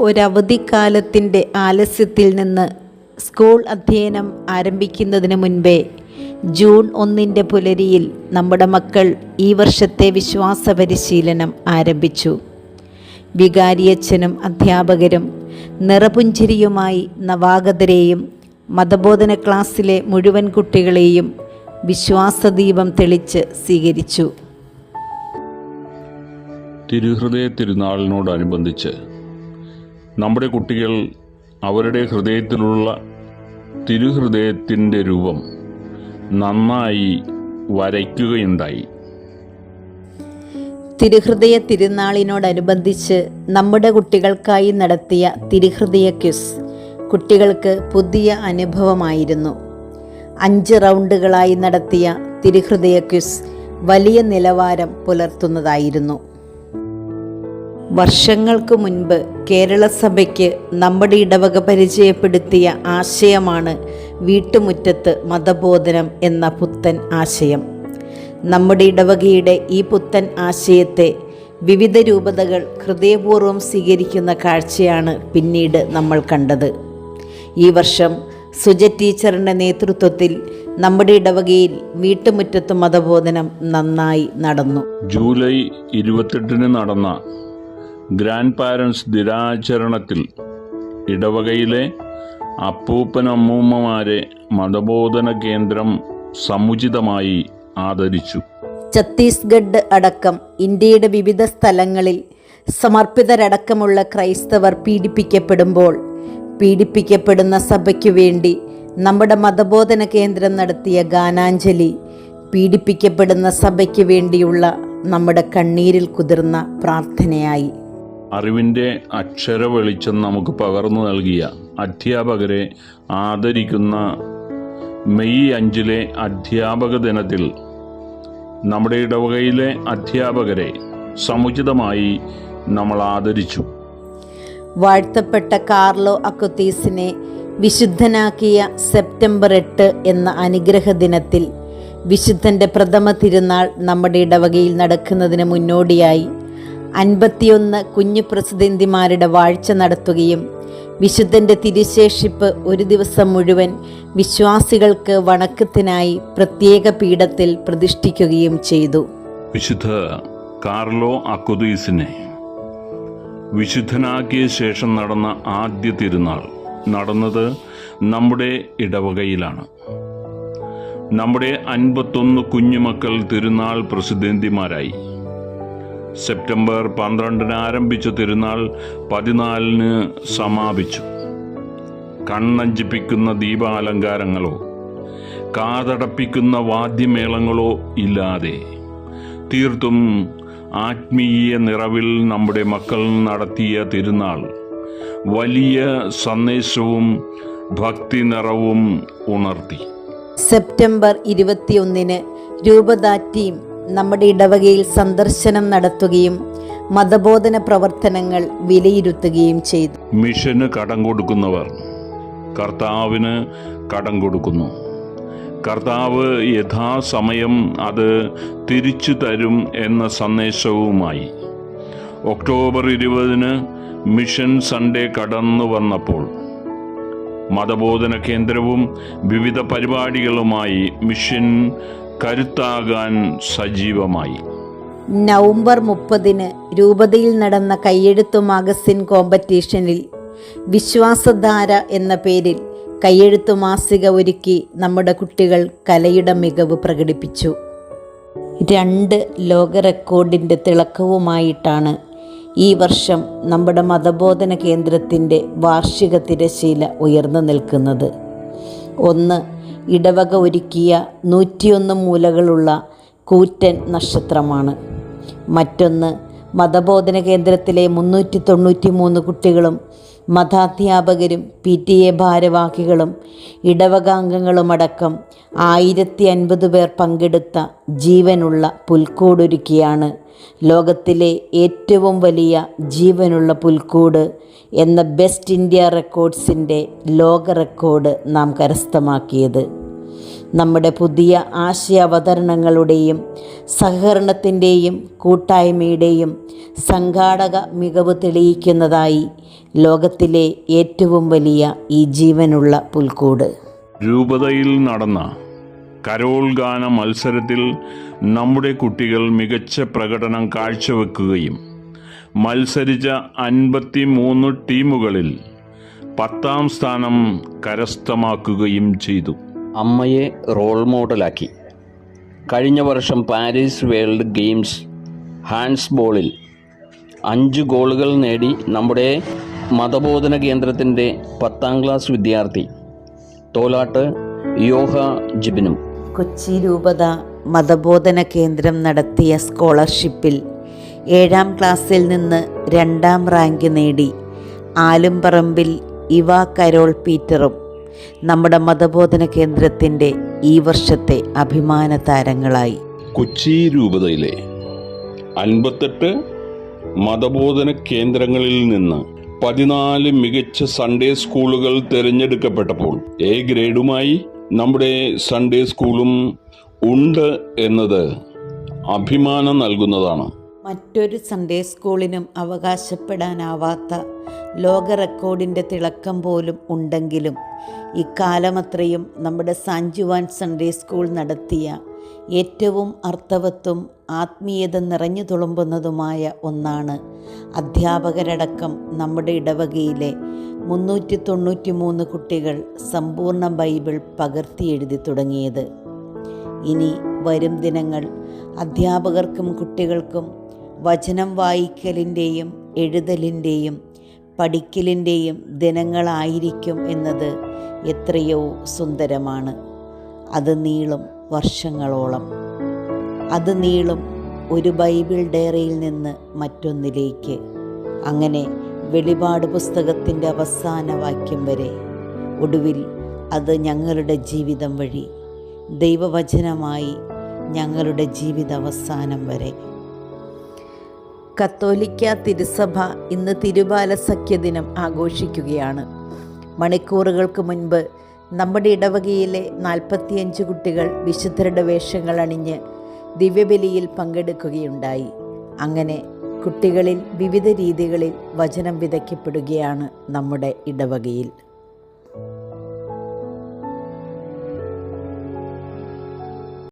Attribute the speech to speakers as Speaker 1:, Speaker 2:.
Speaker 1: ഒരവധിക്കാലത്തിൻ്റെ ആലസ്യത്തിൽ നിന്ന് സ്കൂൾ അധ്യയനം ആരംഭിക്കുന്നതിന് മുൻപേ ജൂൺ 1 പുലരിയിൽ നമ്മുടെ മക്കൾ ഈ വർഷത്തെ വിശ്വാസ പരിശീലനം ആരംഭിച്ചു. വികാരിയച്ഛനും അധ്യാപകരും നിറപുഞ്ചിരിയുമായി നവാഗതരെയും മതബോധന ക്ലാസ്സിലെ മുഴുവൻ കുട്ടികളെയും വിശ്വാസദീപം തെളിച്ച് സ്വീകരിച്ചു.
Speaker 2: തിരുഹൃദയ തിരുനാളിനോടനുബന്ധിച്ച് നമ്മുടെ കുട്ടികൾ അവരുടെ ഹൃദയത്തിലുള്ള തിരുഹൃദയത്തിൻ്റെ രൂപം നന്നായി വരയ്ക്കുകയുണ്ടായി.
Speaker 1: തിരുഹൃദയ തിരുനാളിനോടനുബന്ധിച്ച് നമ്മുടെ കുട്ടികൾക്കായി നടത്തിയ തിരുഹൃദയ ക്വിസ് കുട്ടികൾക്ക് പുതിയ അനുഭവമായിരുന്നു. 5 റൗണ്ടുകളായി നടത്തിയ തിരുഹൃദയ ക്വിസ് വലിയ നിലവാരം പുലർത്തുന്നതായിരുന്നു. വർഷങ്ങൾക്ക് മുൻപ് കേരള സഭയ്ക്ക് നമ്മുടെ ഇടവക പരിചയപ്പെടുത്തിയ ആശയമാണ് വീട്ടുമുറ്റത്ത് മതബോധനം എന്ന പുത്തൻ ആശയം. നമ്മുടെ ഇടവകയുടെ ഈ പുത്തൻ ആശയത്തെ വിവിധ രൂപതകൾ ഹൃദയപൂർവ്വം സ്വീകരിക്കുന്ന കാഴ്ചയാണ് പിന്നീട് നമ്മൾ കണ്ടത്. ഈ വർഷം സുജ ടീച്ചറിൻ്റെ നേതൃത്വത്തിൽ നമ്മുടെ ഇടവകയിൽ വീട്ടുമുറ്റത്ത് മതബോധനം നന്നായി നടന്നു.
Speaker 2: ജൂലൈ 28 നടന്ന ഗ്രാൻഡ് പാരൻസ് ദിനാചരണത്തിൽ ഇടവകയിലെ അപ്പൂപ്പനമ്മൂമ്മമാരെ മതബോധന കേന്ദ്രം സമുചിതമായി ആദരിച്ചു.
Speaker 1: ഛത്തീസ്ഗഡ് അടക്കം ഇന്ത്യയുടെ വിവിധ സ്ഥലങ്ങളിൽ സമർപ്പിതരടക്കമുള്ള ക്രൈസ്തവർ പീഡിപ്പിക്കപ്പെടുമ്പോൾ പീഡിപ്പിക്കപ്പെടുന്ന സഭയ്ക്കു വേണ്ടി നമ്മുടെ മതബോധന കേന്ദ്രം നടത്തിയ ഗാനാഞ്ജലി പീഡിപ്പിക്കപ്പെടുന്ന സഭയ്ക്ക് വേണ്ടിയുള്ള നമ്മുടെ കണ്ണീരിൽ കുതിർന്ന പ്രാർത്ഥനയായി.
Speaker 2: അറിവിൻ്റെ അക്ഷര വെളിച്ചം നമുക്ക് പകർന്നു നൽകിയ അധ്യാപകരെ ആദരിക്കുന്ന മെയ് 5 അധ്യാപക ദിനത്തിൽ നമ്മുടെ ഇടവകയിലെ അധ്യാപകരെ സമുചിതമായി നമ്മൾ ആദരിച്ചു.
Speaker 1: വാഴ്ത്തപ്പെട്ട കാർലോ അക്വത്തീസിനെ വിശുദ്ധനാക്കിയ സെപ്റ്റംബർ 8 എന്ന അനുഗ്രഹ ദിനത്തിൽ വിശുദ്ധൻ്റെ പ്രഥമ തിരുനാൾ നമ്മുടെ ഇടവകയിൽ നടക്കുന്നതിന് മുന്നോടിയായി 51 കുഞ്ഞു പ്രസിദ്ധന്തിമാരുടെ വാഴ്ച നടത്തുകയും വിശുദ്ധൻ്റെ തിരുശേഷിപ്പ് ഒരു ദിവസം മുഴുവൻ വിശ്വാസികൾക്ക് വണക്കത്തിനായി പ്രത്യേക പീഠത്തിൽ പ്രതിഷ്ഠിക്കുകയും ചെയ്തു.
Speaker 2: വിശുദ്ധ കാർലോ അക്വത്തീസിനെ വിശുദ്ധനാക്കിയ ശേഷം നടന്ന ആദ്യ തിരുനാൾ നടന്നത് നമ്മുടെ ഇടവകയിലാണ്. നമ്മുടെ 51 കുഞ്ഞുമക്കൾ തിരുനാൾ പ്രസിദ്ധന്തിമാരായി. സെപ്റ്റംബർ 12 ആരംഭിച്ച തിരുനാൾ 14 സമാപിച്ചു. കണ്ണഞ്ചിപ്പിക്കുന്ന ദീപാലങ്കാരങ്ങളോ കാതടപ്പിക്കുന്ന വാദ്യമേളങ്ങളോ ഇല്ലാതെ തീർത്തും ആത്മീയ നിറവിൽ നമ്മുടെ മക്കൾ നടത്തിയ തിരുനാൾ വലിയ സന്ദേശവും ഭക്തി നിറവും ഉണർത്തി.
Speaker 1: സെപ്റ്റംബർ 21 രൂപതാ ടീം നമ്മുടെ ഇടവകയിൽ സന്ദർശനം നടത്തുകയും മതബോധന പ്രവർത്തനങ്ങൾ വിലയിരുത്തുകയും ചെയ്തു.
Speaker 2: മിഷന് കടം കൊടുക്കുന്നവർ കർത്താവിന് കടം കൊടുക്കുന്നു. കർത്താവ് യഥാസമയം അത് തിരിച്ചു തരും എന്ന സന്ദേശവുമായി ഒക്ടോബർ 20 മിഷൻ സൺഡേ കടന്നു വന്നപ്പോൾ മതബോധന കേന്ദ്രവും വിവിധ പരിപാടികളുമായി മിഷൻ കരുത്താകാൻ സജീവമായി.
Speaker 1: നവംബർ 30 രൂപതയിൽ നടന്ന കയ്യെഴുത്തു മാഗസിൻ കോമ്പറ്റീഷനിൽ വിശ്വാസധാര എന്ന പേരിൽ കയ്യെഴുത്തു മാസിക ഒരുക്കി നമ്മുടെ കുട്ടികൾ കലയുടെ മികവ് പ്രകടിപ്പിച്ചു. 2 ലോക റെക്കോർഡിൻ്റെ തിളക്കവുമായിട്ടാണ് ഈ വർഷം നമ്മുടെ മതബോധന കേന്ദ്രത്തിൻ്റെ വാർഷിക തിരശീല ഉയർന്നു നിൽക്കുന്നത്. 1 ഇടവക ഒരുക്കിയ 101 മൂലകളുള്ള കൂറ്റൻ നക്ഷത്രമാണ്. മറ്റൊന്ന് മതബോധന കേന്ദ്രത്തിലെ 393 കുട്ടികളും മതാധ്യാപകരും PTA ഭാരവാഹികളും ഇടവകാംഗങ്ങളുമടക്കം 1050 പേർ പങ്കെടുത്ത ജീവനുള്ള പുൽക്കൂടൊരുക്കിയാണ് ലോകത്തിലെ ഏറ്റവും വലിയ ജീവനുള്ള പുൽക്കൂട് എന്ന ബെസ്റ്റ് ഇന്ത്യ റെക്കോർഡ്സിൻ്റെ ലോക റെക്കോർഡ് നാം കരസ്ഥമാക്കിയത്. നമ്മുടെ പുതിയ ആശയ അവതരണങ്ങളുടെയും സഹകരണത്തിൻ്റെയും കൂട്ടായ്മയുടെയും സംഘാടക മികവ് തെളിയിക്കുന്നതായി ലോകത്തിലെ ഏറ്റവും വലിയ ഈ ജീവനുള്ള പുൽക്കൂട്.
Speaker 2: രൂപതയിൽ നടന്ന കരോൾ ഗാന മത്സരത്തിൽ നമ്മുടെ കുട്ടികൾ മികച്ച പ്രകടനം കാഴ്ചവെക്കുകയും മത്സരിച്ച 53 ടീമുകളിൽ 10ാം സ്ഥാനം കരസ്ഥമാക്കുകയും ചെയ്തു.
Speaker 3: അമ്മയെ റോൾ മോഡലാക്കി കഴിഞ്ഞ വർഷം പാരീസ് വേൾഡ് ഗെയിംസ് ഹാൻഡ്സ്ബോളിൽ 5 ഗോളുകൾ നേടി നമ്മുടെ മതബോധന കേന്ദ്രത്തിൻ്റെ 10ാം ക്ലാസ് വിദ്യാർത്ഥി തോലാട്ട് യോഹ ജിബിനും.
Speaker 1: കൊച്ചി രൂപത മതബോധന കേന്ദ്രം നടത്തിയ സ്കോളർഷിപ്പിൽ 7ാം ക്ലാസ്സിൽ നിന്ന് 2ാം റാങ്ക് നേടി ആലുംപറമ്പിൽ ഇവ കരോൾ പീറ്ററും നമ്മുടെ മതബോധന കേന്ദ്രത്തിൻ്റെ ഈ വർഷത്തെ അഭിമാന താരങ്ങളായി.
Speaker 2: കൊച്ചി രൂപതയിലെ 58 മതബോധന കേന്ദ്രങ്ങളിൽ നിന്ന് 14 മികച്ച സൺഡേ സ്കൂളുകൾ തിരഞ്ഞെടുക്കപ്പെട്ടപ്പോൾ എ ഗ്രേഡുമായി നമ്മുടെ സൺഡേ സ്കൂളും ഉണ്ട് എന്നത് അഭിമാനം നൽകുന്നതാണ്.
Speaker 1: മറ്റൊരു സൺഡേ സ്കൂളിനും അവകാശപ്പെടാനാവാത്ത ലോക റെക്കോർഡിൻ്റെ തിളക്കം പോലും ഉണ്ടെങ്കിലും ഇക്കാലമത്രയും നമ്മുടെ സാൻജുവാൻ സൺഡേ സ്കൂൾ നടത്തിയ ഏറ്റവും അർത്ഥവത്തും ആത്മീയത നിറഞ്ഞു തുളുമ്പുന്നതുമായ ഒന്നാണ് അധ്യാപകരടക്കം നമ്മുടെ ഇടവകയിലെ 393 കുട്ടികൾ സമ്പൂർണ്ണ ബൈബിൾ പകർത്തിയെഴുതി തുടങ്ങിയത്. ഇനി വരും ദിനങ്ങൾ അധ്യാപകർക്കും കുട്ടികൾക്കും വചനം വായിക്കലിൻ്റെയും എഴുതലിൻ്റെയും പഠിക്കലിൻ്റെയും ദിനങ്ങളായിരിക്കും എന്നത് എത്രയോ സുന്ദരമാണ്. അത് നീളും വർഷങ്ങളോളം. അത് നീളും ഒരു ബൈബിൾ ഡയറിയിൽ നിന്ന് മറ്റൊന്നിലേക്ക്, അങ്ങനെ വെളിപാട് പുസ്തകത്തിൻ്റെ അവസാന വാക്യം വരെ. ഒടുവിൽ അത് ഞങ്ങളുടെ ജീവിതം വഴി ദൈവവചനമായി ഞങ്ങളുടെ ജീവിതാവസാനം വരെ. കത്തോലിക്ക തിരുസഭ ഇന്ന് തിരുബാല സഖ്യദിനം ആഘോഷിക്കുകയാണ്. മണിക്കൂറുകൾക്ക് മുൻപ് നമ്മുടെ ഇടവകയിലെ 45 കുട്ടികൾ വിശുദ്ധരുടെ വേഷങ്ങൾ അണിഞ്ഞ് ദിവ്യബലിയിൽ പങ്കെടുക്കുകയുണ്ടായി. അങ്ങനെ കുട്ടികളിൽ വിവിധ രീതികളിൽ വചനം വിതയ്ക്കപ്പെടുകയാണ് നമ്മുടെ ഇടവകയിൽ.